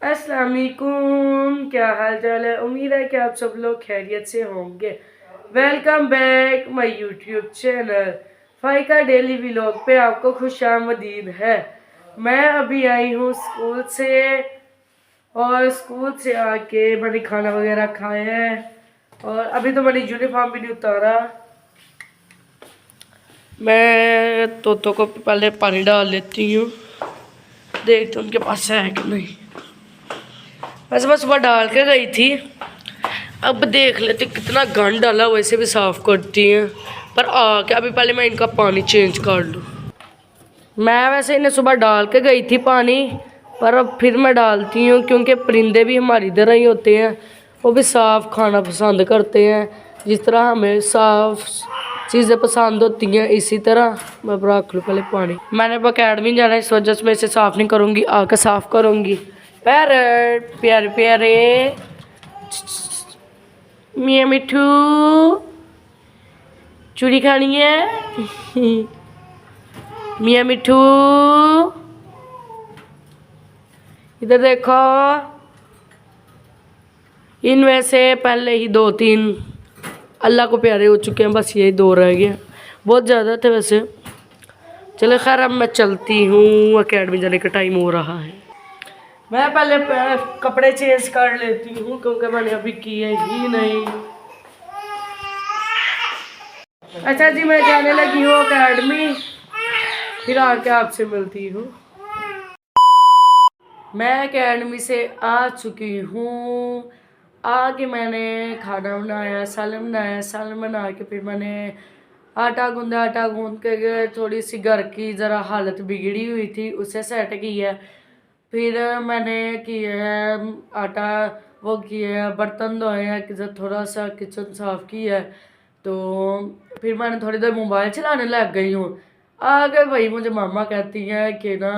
अस्सलाम वालेकुम, क्या हाल चाल है। उम्मीद है कि आप सब लोग खैरियत से होंगे। Welcome back my YouTube channel Faika daily vlog पे आपको खुशामदीद है। मैं अभी आई हूँ स्कूल से और स्कूल से आके मैंने खाना वगैरह खाया है और अभी तो मैंने यूनिफॉर्म भी नहीं उतारा। मैं तोतों को पहले पानी डाल लेती हूँ, देखते उनके पास है कि नहीं। वैसे मैं सुबह डाल के गई थी, अब देख लेते कितना गंद डाला, वैसे भी साफ करती हैं पर आके अभी पहले मैं इनका पानी चेंज कर लूँ। मैं वैसे इन्हें सुबह डाल के गई थी पानी, पर अब फिर मैं डालती हूँ क्योंकि परिंदे भी हमारी तरह ही होते हैं, वो भी साफ़ खाना पसंद करते हैं जिस तरह हमें साफ़ चीज़ें पसंद होती हैं। इसी तरह मैं रख लूँ पहले पानी। मैंने अब अकेडमी जाना है, इस वजह से मैं इसे साफ़ नहीं करूँगी, आके साफ़ करूँगी। पैरट प्यारे प्यारे मियाँ मिठू, चूड़ी खानी है मियाँ मिठू इधर देखो। इनमें से पहले ही 2-3 अल्लाह को प्यारे हो चुके हैं, बस यही 2 रह गए। बहुत ज़्यादा थे वैसे। चलो खैर अब मैं चलती हूँ, अकेडमी जाने का टाइम हो रहा है। मैं पहले कपड़े चेंज कर लेती हूँ क्योंकि मैंने अभी किए ही नहीं। अच्छा जी, मैं जाने लगी हूँ अकेडमी, फिर आके आपसे मिलती हूँ। मैं अकेडमी से आ चुकी हूँ। आके मैंने खाना बनाया, सालन बना के फिर मैंने आटा गूंदा। आटा गूंद के थोड़ी सी घर की ज़रा हालत बिगड़ी हुई थी, उसे सेट की है। फिर मैंने किया है आटा, वो किया है, बर्तन धोए हैं, थोड़ा सा किचन साफ़ किया है। तो फिर मैंने थोड़ी देर मोबाइल चलाने लग गई हूँ। आगे भाई मुझे मामा कहती हैं कि ना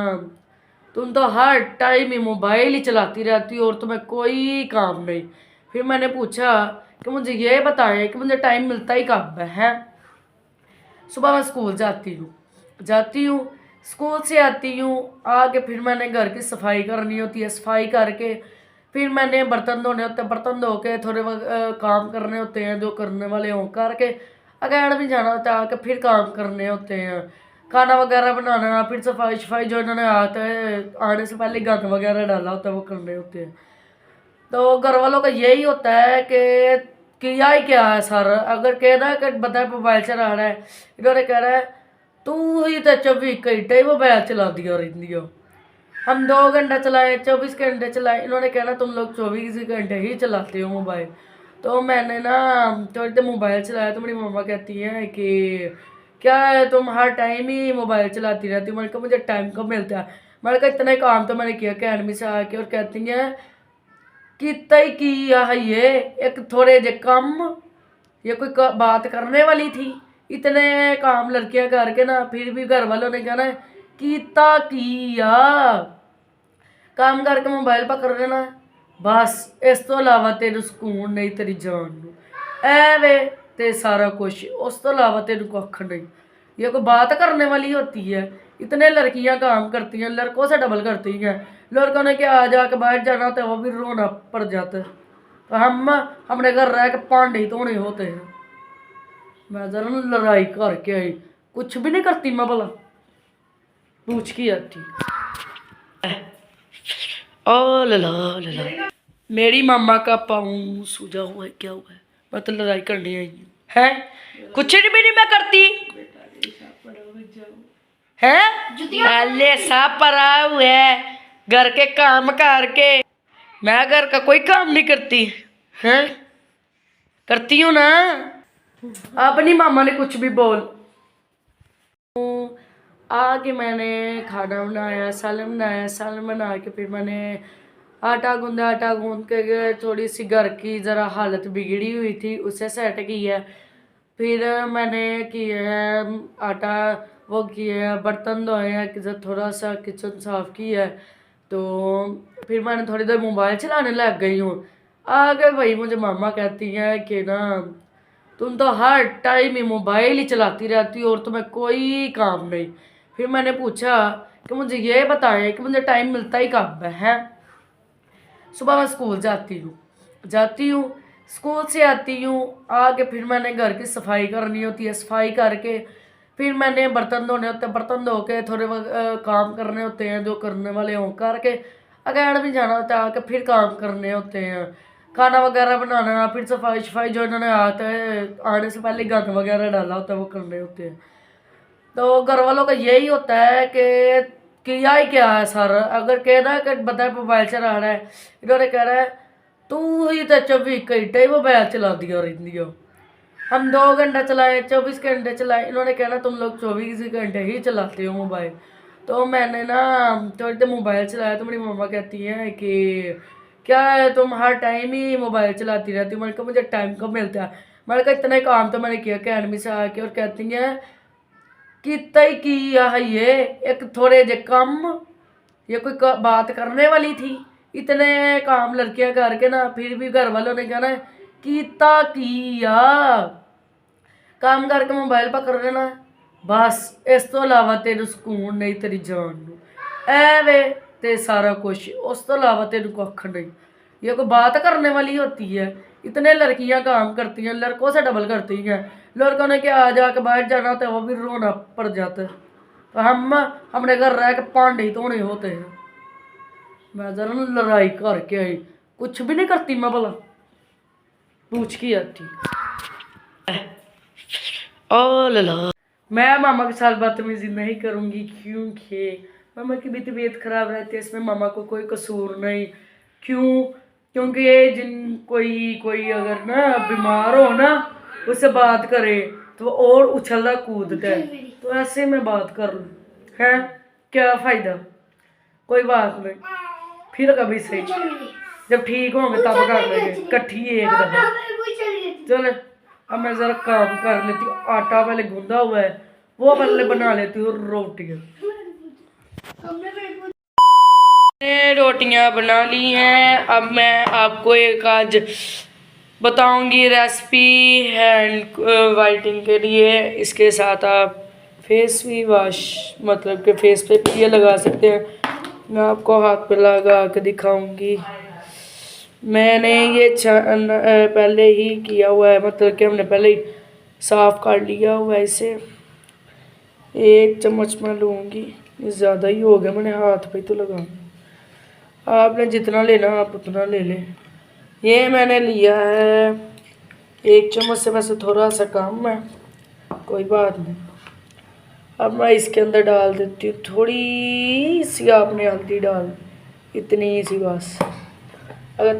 तुम तो हर टाइम ही मोबाइल ही चलाती रहती हो और तुम्हें कोई काम नहीं। फिर मैंने पूछा कि मुझे ये बताएं कि मुझे टाइम मिलता ही कब है। सुबह मैं स्कूल जाती हूँ, स्कूल से आती हूँ, आके फिर मैंने घर की सफाई करनी होती है, सफाई करके फिर मैंने बर्तन धोने होते हैं, बर्तन धो के थोड़े काम करने होते हैं जो करने वाले हों करके अकेडमी जाना होता है, आके फिर काम करने होते हैं, खाना वगैरह बनाना, फिर सफाई सफाई जो इन्होंने आता है आने से पहले गंद वगैरह डाला होता है वो करने होते हैं। तो घर वालों का यही होता है कि किया ही क्या है सर। अगर कह रहा है कि बता मोबाइल चला रहा है, इन्होंने कह रहा है तू ही तो 24 घंटे मोबाइल चला दिया रही हो। हम 2 घंटा चलाए, 24 घंटे चलाए, इन्होंने कहना तुम लोग 24 घंटे ही चलाते हो मोबाइल। तो मैंने ना थोड़ी देर मोबाइल चलाया तो मेरी मम्मा कहती है कि क्या है तुम हर टाइम ही मोबाइल चलाती रहती हो। मैंने कहा मुझे टाइम कब मिलता है। मैंने कहा इतना काम तो मैंने किया अकेडमी से आके। और कहती हैं कितना ही किया है ये, एक थोड़े जे कम, ये कोई बात करने वाली थी। इतने काम लड़कियां करके ना फिर भी घर वालों ने कहना कितना किया, काम करके मोबाइल पकड़ लेना बस, इस तो अलावा तेरे सुकून नहीं तेरी जान नू, वे ते सारा कुछ, उस तो अलावा तेन कख नहीं। ये कोई बात करने वाली होती है। इतने लड़कियां काम करती हैं, लड़कों से डबल करती हैं। लड़कों ने क्या आ जाके बाहर जाना होता है वो भी रोना पड़ जाता है। तो हम अपने घर रह के पांडे धोने होते हैं। मैं जरा लड़ाई करके आई, कुछ भी नहीं करती मैं भला, पूछ की आती। ओ लला लला, मेरी मामा का पाँव सूजा हुआ है, क्या हुआ है? मैं तो लड़ाई करनी आई हूँ है, कुछ भी नहीं मैं करती है। पहले सब पड़ा हुआ है घर के काम करके, मैं घर का कोई काम नहीं करती है, करती हूँ ना। अपनी मामा ने कुछ भी बोल। आगे मैंने खाना बनाया, सालन बना के फिर मैंने आटा गूंदा। आटा गूंद के थोड़ी सी घर की ज़रा हालत बिगड़ी हुई थी, उसे सेट की है। फिर मैंने किया है आटा, वो किया है, बर्तन धोए हैं, थोड़ा सा किचन साफ़ किया है। तो फिर मैंने थोड़ी देर मोबाइल चलाने लग गई हूँ। आगे भाई मुझे मामा कहती हैं कि ना तुम तो हर टाइम ही मोबाइल ही चलाती रहती हो और तुम्हें कोई काम नहीं। फिर मैंने पूछा कि मुझे ये बताएं कि मुझे टाइम मिलता ही कब है। सुबह मैं स्कूल जाती हूँ, स्कूल से आती हूँ, आके फिर मैंने घर की सफाई करनी होती है, सफाई करके फिर मैंने बर्तन धोने होते हैं, बर्तन धो के थोड़े काम करने होते हैं जो करने वाले हों, करके अकेडमी जाना होता है, आके फिर काम करने होते हैं, खाना वगैरह बनाना, फिर सफाई शफाई जो इन्होंने आता है आने से पहले गंद वगैरह डाला होता है वो करने होते हैं। तो घर वालों का यही होता है कि किया ही क्या है सर, अगर कहना है कि बता मोबाइल चला रहा है, इन्होंने कह रहा है तू ही तो 24 घंटे ही मोबाइल चला दिया रहती हो, हम 2 घंटा चलाए 24 घंटे चलाए, इन्होंने कहना तुम लोग 24 घंटे ही चलाते हो मोबाइल। तो मैंने ना थोड़ी देर मोबाइल चलाया तो मेरी मम्मा कहती है कि क्या है तुम हर टाइम ही मोबाइल चलाती रहती हो। मैंने कहा मुझे टाइम कब मिलता है, मैंने कहा इतना ही काम तो मैंने किया अकेडमी से आके। और कहती हैं कि तय किया है ये एक थोड़े जे कम, ये कोई बात करने वाली थी, इतने काम लड़कियां करके ना फिर भी घर वालों ने कहना कीता किया, काम करके मोबाइल पकड़ लेना बस, इस तो इलावा तेन सुकून नहीं तेरी जान नू, ऐ वे ते सारा कुछ, उस तो इलावा तेन कख नहीं। ये कोई बात करने वाली होती है? इतने लड़कियां काम करती हैं, लड़कों से डबल करती हैं, लड़कों ने क्या आ जाके बाहर जाना होता है वो भी रोना पड़ जाता है, तो हम अपने घर रह के भांडे ही धोने होते हैं। मैं जरा लड़ाई करके आई, कुछ भी नहीं करती मैं भला, पूछ की आती ओ लला। मैं मामा के साथ बदतमीजी नहीं करूँगी क्योंकि मामा की भी तबीयत खराब रहती है, इसमें मामा को कोई कसूर नहीं। क्यों? क्योंकि ये जिन कोई अगर ना बीमार हो ना उससे बात करे तो वो और उछलता कूदता है, तो ऐसे में बात कर लूँ है क्या फ़ायदा? कोई बात नहीं, फिर कभी सही जब ठीक होंगे तब कर लेंगे इकट्ठी एक दफ़ा। चल अब मैं ज़रा काम कर लेती हूँ, आटा पहले गूंदा हुआ है वो पहले बना लेती हूँ रोटियाँ। रोटियाँ बना ली हैं, अब मैं आपको एक आज बताऊंगी रेसिपी हैंड वाइटिंग के लिए। इसके साथ आप फेस भी वॉश मतलब कि फेस पे भी ये लगा सकते हैं, मैं आपको हाथ पे लगा के दिखाऊंगी। मैंने ये पहले ही किया हुआ है, मतलब कि हमने पहले ही साफ़ कर लिया हुआ है इसे। 1 चम्मच मैं लूँगी, ये ज़्यादा ही हो गया, मैंने हाथ पे तो लगाऊंगा, आपने जितना लेना आप उतना ले लें। ये मैंने लिया है 1 चम्मच से वैसे थोड़ा सा कम है, कोई बात नहीं। अब मैं इसके अंदर डाल देती हूँ थोड़ी सी, आपने हल्दी डाल इतनी सी बस। अगर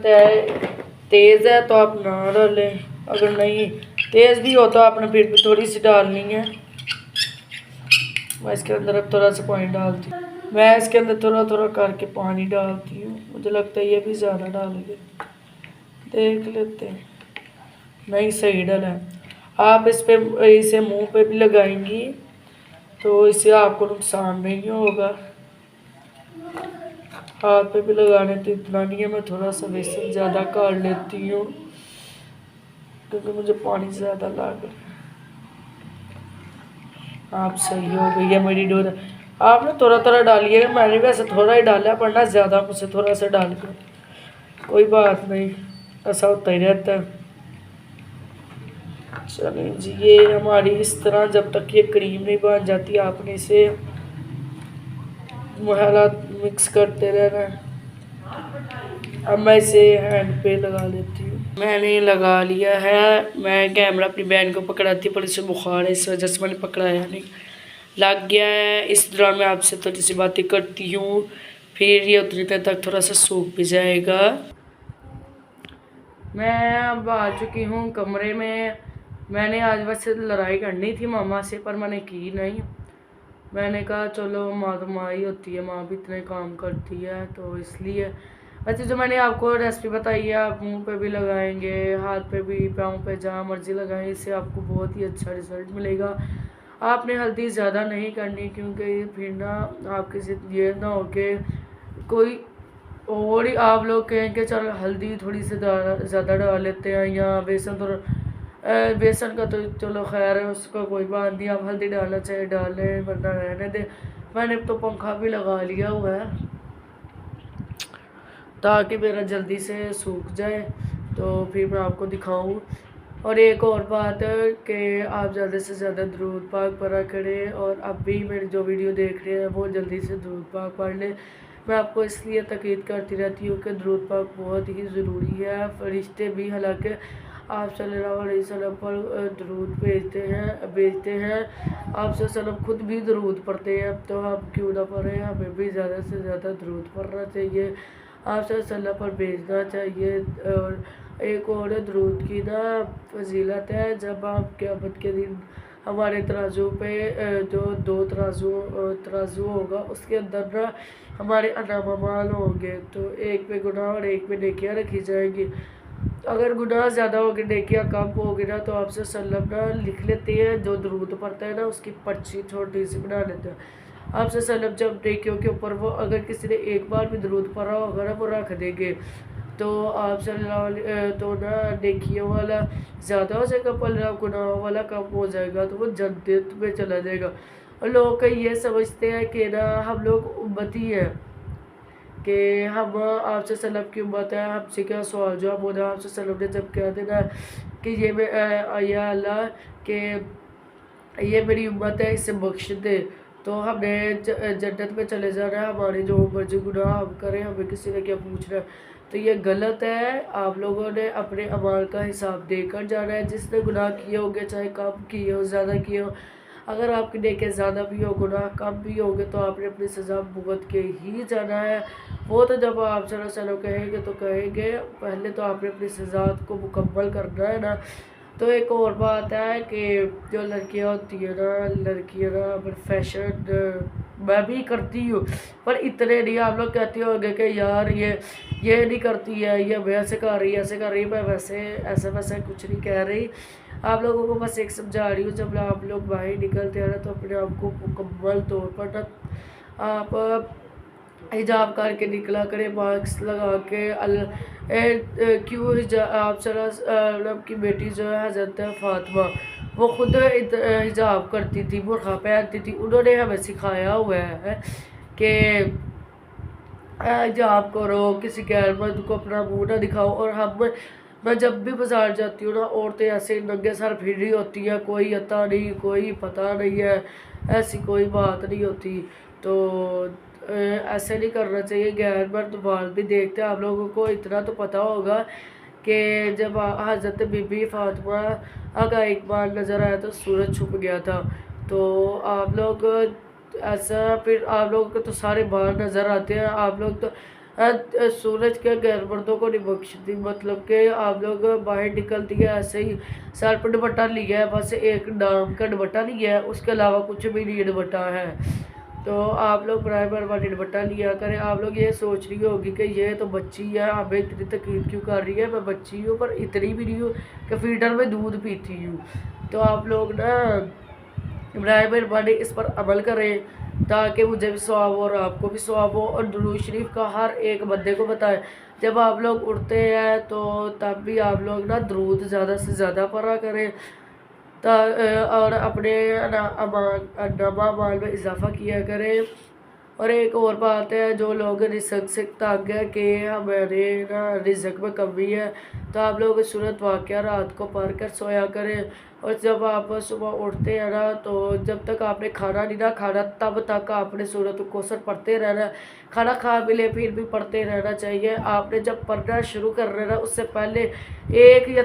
तेज़ है तो आप ना डालें, अगर नहीं तेज़ भी हो तो आपने फिर भी थोड़ी सी डालनी है। मैं इसके अंदर अब थोड़ा सा पानी डालती हूँ, मैं इसके अंदर थोड़ा थोड़ा करके पानी डालती हूँ, मुझे लगता है ये भी ज़्यादा डालेंगे, देख लेते हैं। नहीं सही डाला है। आप इसे मुंह पे भी लगाएंगी तो इससे आपको नुकसान नहीं होगा, हाथ पे भी लगाने तो इतना नहीं है। मैं थोड़ा सा बेसन ज़्यादा कर लेती हूँ क्योंकि मुझे पानी ज़्यादा लग रहा है। आप सही हो गई है मेरी डोर, आपने थोड़ा थोड़ा डालिएगा, मैंने वैसे थोड़ा ही डाला वरना ज़्यादा मुझसे थोड़ा सा डाल कर, कोई बात नहीं, ऐसा होता ही रहता है। चलिए जी, ये हमारी इस तरह जब तक ये क्रीम नहीं बन जाती आपने इसे हालात मिक्स करते रहना है। अब मैं इसे हैंड पे लगा लेती हूँ, मैंने लगा लिया है। मैं कैमरा अपनी बहन को पकड़ाती पर इसे बुखार है, इस वजह से मैंने पकड़ाया नहीं, लग गया है। इस दौरान मैं आपसे थोड़ी सी बातें करती हूँ, फिर ये उतनी देर तक थोड़ा सा सूख भी जाएगा। मैं अब आ चुकी हूँ कमरे में। मैंने आज वैसे लड़ाई करनी थी मामा से पर मैंने की नहीं, मैंने कहा चलो माँ तो माँ ही होती है, माँ भी इतने काम करती है तो इसलिए। वैसे जो मैंने आपको रेसिपी बताई है आप मुंह पे भी लगाएंगे, हाथ पे भी, पाँव पे, जहाँ मर्जी लगाएं, इससे आपको बहुत ही अच्छा रिजल्ट मिलेगा। आपने हल्दी ज़्यादा नहीं करनी क्योंकि फिर ना आपके ये ना हो के कोई और ही आप लोग कहें कि चल हल्दी थोड़ी सी ज़्यादा डाल लेते हैं या बेसन, तो बेसन का तो चलो खैर है, उसका कोई बात नहीं, आप हल्दी डालना चाहे डाल लें वरना रहने दें। मैंने तो पंखा भी लगा लिया हुआ है, ताकि मेरा जल्दी से सूख जाए, तो फिर मैं आपको दिखाऊं। और एक और बात है कि आप ज़्यादा से ज़्यादा दरूद पाक पढ़ा करें, और अब भी मेरी जो वीडियो देख रहे हैं वो जल्दी से दरूद पाक पढ़ लें। मैं आपको इसलिए ताकीद करती रहती हूँ कि दरूद पाक बहुत ही ज़रूरी है। फरिश्ते भी हालांकि आप सल्लल्लाहु अलैहि वसल्लम पर दरूद भेजते हैं, आप वसल्लम खुद भी दरूद पढ़ते हैं, तो हम क्यों ना पढ़ें। हमें भी ज़्यादा से ज़्यादा दरूद पढ़ना चाहिए, आप वसल्लम पर भेजना चाहिए। और एक और दरूद की ना फजीलत है, जब आप क़यामत के दिन हमारे तराजू पे जो दो तराजू होगा, उसके अंदर ना हमारे अनामाल होंगे, तो एक पे गुनाह और एक पे नेकियां रखी जाएंगी। अगर गुनाह ज़्यादा होगी नेकियां कम होगी ना, तो आपसे सल्लम ना लिख लेते हैं, जो दरूद पढ़ता है ना उसकी पर्ची छोटी सी बना लेते हैं। आपसे सल्लम जब नेकियों के ऊपर वो अगर किसी ने एक बार भी दरूद पढ़ा होगा ना, वो रख देंगे, तो आप तो ना नेकियों वाला ज़्यादा हो जाएगा, पल्ला गुनाहों वाला कम हो जाएगा, तो वो जन्नत में चला जाएगा। और लोग कई ये समझते हैं कि ना हम लोग उम्मती हैं, कि हम आपसे सल्लम की उम्मत है, हमसे क्या सवाल जवाब होना। आपसे सल्लम ने जब कह देना कि ये मैं या अल्लाह कि ये मेरी उम्मत है, इसे बख्श दे, तो हमने जन्नत में चले जाना है, हमारे जो मर्जी गुनाह हम करें, हमें किसी ने क्या पूछना। तो ये गलत है। आप लोगों ने अपने अमाल का हिसाब देकर जाना है। जिसने गुनाह किए होंगे, चाहे कम किए हो ज़्यादा किए हो, अगर आपके नेके ज़्यादा भी हो गुनाह कम भी होंगे, तो आपने अपनी सज़ा भुगत के ही जाना है। वो तो जब आप चलो कहेंगे तो कहेंगे, पहले तो आपने अपनी सज़ा को मुकम्मल करना है ना। तो एक और बात है कि जो लड़कियां होती है ना, लड़कियां ना फैशन मैं भी करती हूँ, पर इतने नहीं। आप लोग कहते होंगे कि यार ये नहीं करती है, ये वैसे कर रही है, ऐसे कर रही है। मैं वैसे ऐसा वैसा कुछ नहीं कह रही, आप लोगों को बस एक समझा रही हूँ। जब आप लोग बाहर निकलते हैं ना, तो अपने आप को मुकम्मल तौर पर ना आप हिजाब करके निकला करें, मास्क लगा के। क्यों आप सल्लम की बेटी जो है हज़रत फ़ातिमा, वो खुद हिजाब करती थी, बुर्का पहनती थी। उन्होंने हमें सिखाया हुआ है कि हिजाब करो, किसी गैर मर्द को अपना मुँह ना दिखाओ। और मैं जब भी बाज़ार जाती हूँ ना, औरतें ऐसे नंगे सर फिर रही होती है, कोई अता नहीं, कोई पता नहीं है, ऐसी कोई बात नहीं होती। तो ऐसे नहीं करना चाहिए। गैर मर्द बाल भी देखते हैं। आप लोगों को इतना तो पता होगा कि जब हज़रत बीबी फातिमा का एक बार नज़र आया तो सूरज छुप गया था। तो आप लोग ऐसा, फिर आप लोगों को तो सारे बाल नज़र आते हैं। आप लोग तो सूरज के गैर मर्दों को नहीं बख्शती, मतलब कि आप लोग बाहर निकलती है ऐसे ही सर पर दुपट्टा लिया है, बस एक नाम का दुपट्टा लिया है, उसके अलावा कुछ भी नहीं दुपट्टा है। तो आप लोग बराबर वाली दुपट्टा लिया करें। आप लोग ये सोच रही होगी कि ये तो बच्ची है, हमें इतनी तकलीफ क्यों कर रही है। मैं बच्ची हूँ, पर इतनी भी नहीं हूँ कि फीडर में दूध पीती हूँ। तो आप लोग ना बराबर वाली इस पर अमल करें, ताकि मुझे भी सवाब हो और आपको भी सवाब हो। और दुरूद शरीफ का हर एक बंदे को बताएं। जब आप लोग उठते हैं तो तब भी आप लोग ना दरूद ज़्यादा से ज़्यादा पढ़ा करें, और अपने नमा माल में इजाफ़ा किया करें। और एक और बात है, जो लोग रिज़्क़ से तंग है कि हमारे ना रिज़्क़ में कमी है, तो आप लोग सूरत वाक़या रात को पढ़ कर सोया करें। और जब आप सुबह उठते हैं ना, तो जब तक आपने खाना नहीं ना खाना, तब तक आपने सूरत कौसर पढ़ते रहना। खाना खा मिले फिर भी पढ़ते रहना चाहिए। आपने जब पढ़ना शुरू कर रहे ना, उससे पहले एक या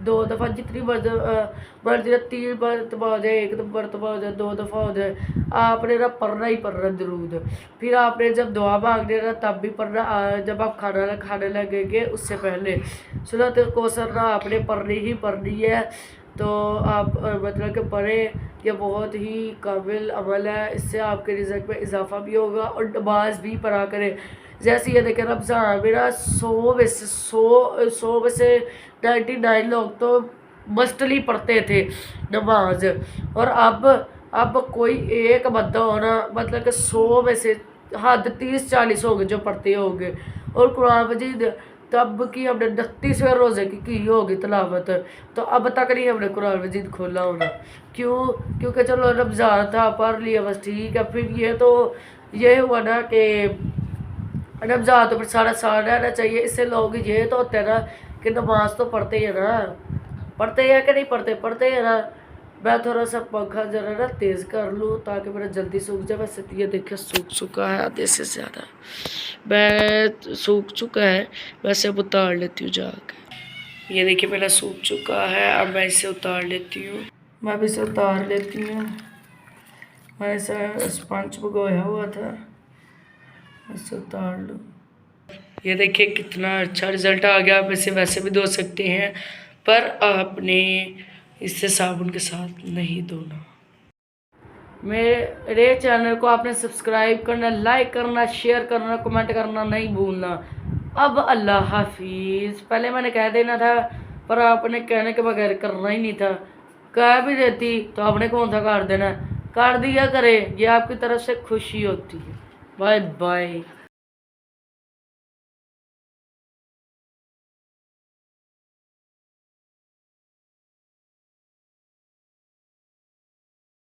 दो दफ़ा जितनी मर्जी 3 मरतबा हो जाए, 1 मरतबा हो जाए, 2 दफ़ा हो जाए, आपने ना पढ़ना ही पढ़ना दरूद। फिर आपने जब दुआ मांगने ना, तब भी पढ़ना। जब आप खाना खाने लगेंगे उससे पहले सूरत कौसर ना आपने पढ़नी ही पढ़नी है। तो आप मतलब कि पढ़ें, ये बहुत ही काबिल अमल है। इससे आपके रिज़्क़ में इजाफ़ा भी होगा और नमाज भी पढ़ा करें। जैसे ये देखें, रमज़ान में ना 100 में से 99 लोग तो मस्टली पढ़ते थे नमाज। और अब कोई एक बंदा होना, मतलब कि 100 में से हद 30-40 होंगे जो पढ़ते होंगे। और कुरान मजीद तब की हमने 29वें रोज़े की होगी तलावत, तो अब तक नहीं हमने कुरान मजीद खोला होना। क्यों? क्योंकि चलो रमज़ान था, पढ़ लिया बस ठीक है। फिर ये हुआ ना कि रमज़ान तो फिर सारा साल रहना चाहिए। इससे लोग ये तो होते हैं ना कि नमाज तो पढ़ते ही है ना, पढ़ते हैं कि नहीं पढ़ते, पढ़ते हैं ना। मैं थोड़ा सा पंखा जरा ना तेज़ कर लूँ ताकि मेरा जल्दी सूख जाए। वैसे तो ये देखिए सूख चुका है आधे से ज़्यादा, मैं सूख चुका है। वैसे अब उतार लेती हूँ जाके। ये देखिए मेरा सूख चुका है, अब मैं इसे उतार लेती हूँ। मैं भी इसे उतार लेती हूँ। मैं इसे स्पंज भिगोया हुआ था, इसे उतार लूँ। ये देखिए कितना अच्छा रिज़ल्ट आ गया। आप इसे वैसे भी धो सकते हैं, पर आपने इससे साबुन के साथ नहीं धोना। मेरे चैनल को आपने सब्सक्राइब करना, लाइक करना, शेयर करना, कमेंट करना नहीं भूलना। अब अल्लाह हाफिज़। पहले मैंने कह देना था, पर आपने कहने के बगैर करना ही नहीं था। कह भी देती तो आपने कौन सा कर देना, कर दिया करे, ये आपकी तरफ से खुशी होती है। Bye bye.